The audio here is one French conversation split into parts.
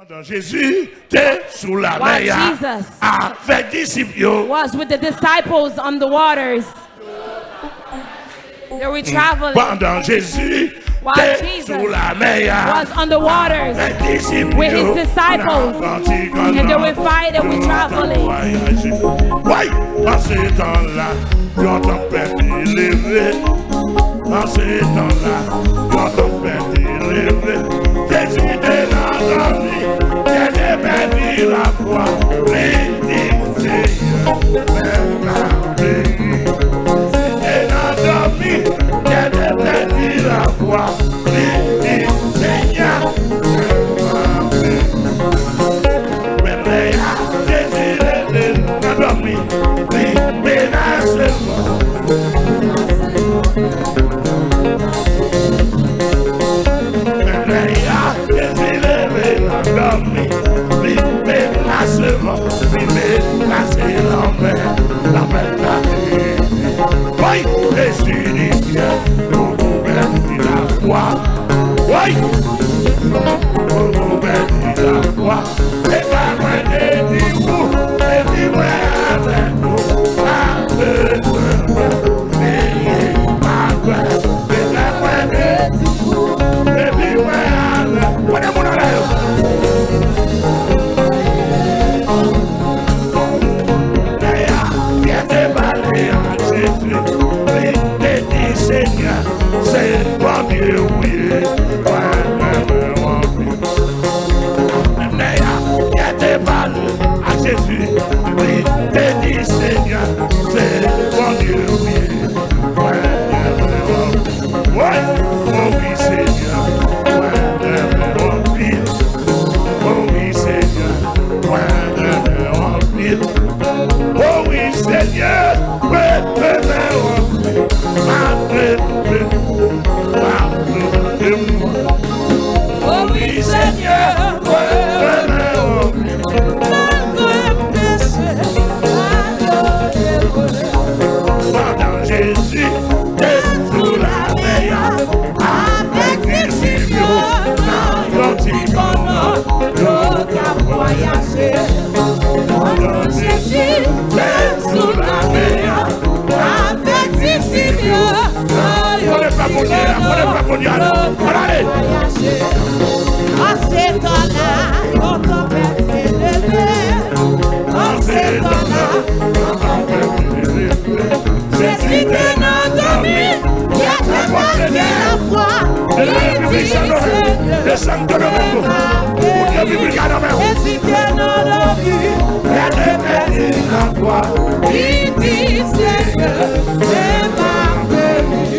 Pendant Jésus était sous la mer avec disciples. Was with the disciples on the waters. They were traveling. Pendant Jésus était sous la mer was on the waters with his disciples, and they were fighting, we traveling. Oui, en ce temps-là, j'entends père élevé. En ce temps-là, j'entends père élevé. Jésus était là dans lui, il était perdu la foi. Béni Seigneur, même la béni. C'était là dans lui, il était perdu la foi. Béni Seigneur, même la béni. Même là, Jésus était là dans lui, il menace oui, Jésus dit bien, nous bâtis la foi. Oui, nous bâtis la foi. Et pas loin de vous, et vivre avec nous. Avec nous, veillez ma gloire. Et pas loin de vous, et vivre avec nous. Seigneur, c'est bon Dieu, oui, il y a des balles à Jésus, oui, béni Seigneur, c'est bon Dieu, oui, oui, Seigneur, oh oui, Seigneur, oh oui, Seigneur, Oh oui, Seigneur, pendant Jésus est sous la mer avec disciples dans l'autre voyager. Pendant Jésus est sous la mer avec disciples. On n'est pas mondial. En ces temps-là, on t'en fait élever. En ces temps-là, on t'en fait élever. Jésus était notre ami, qui a fait la foi. Il dit Seigneur, Jésus était notre ami, qui a fait la foi. Il dit Seigneur, c'est ma béni.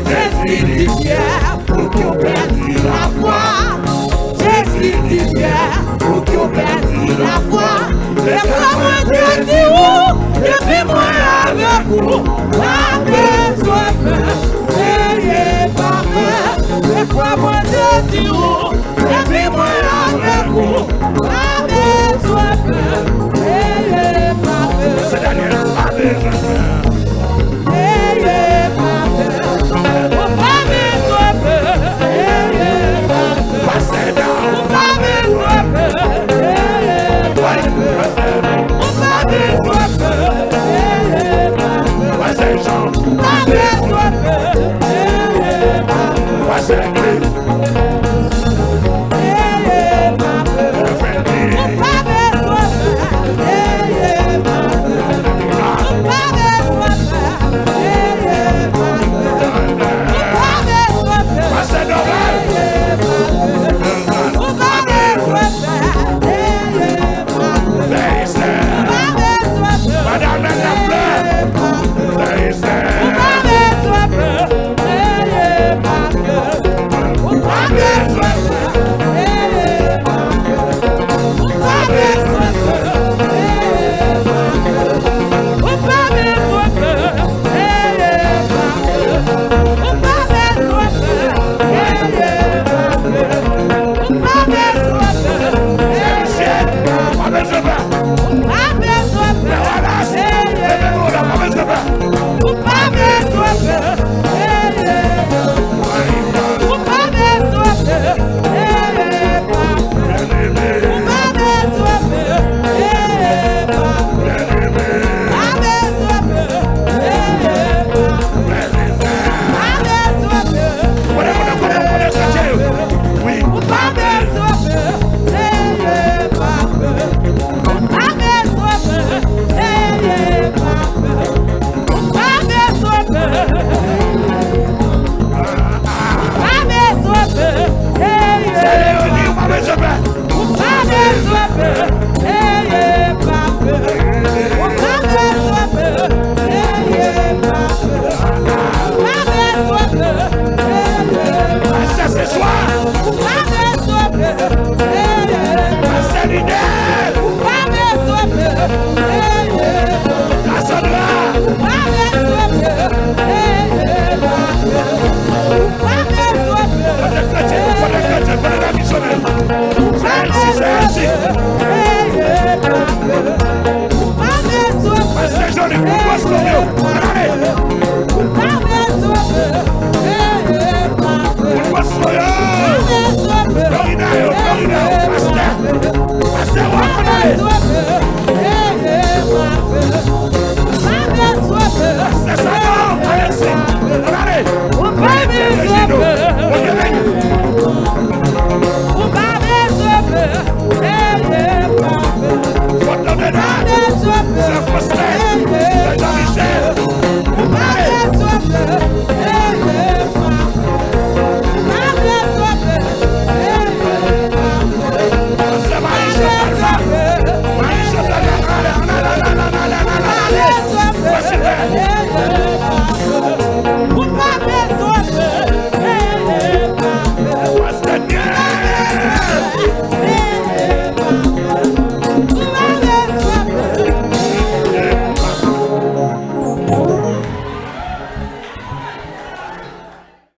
Jésus dit bien pour qu'on perdit la foi. Jésus dit bien pour qu'on perdit la foi. Et pour moi te dis où, et puis moi avec vous, pas besoin de n'ayez pas peur. Et pour moi te dis où, et puis moi avec vous, pas besoin de n'ayez pas peur. C'est Daniel, pas besoin de peur. N'ayez pas peur. Pas besoin de peur. N'ayez pas peur. Passez dans. Pas besoin de peur. N'ayez pas peur. Pas besoin de peur. N'ayez pas peur. Passez Jean. Pas besoin de peur.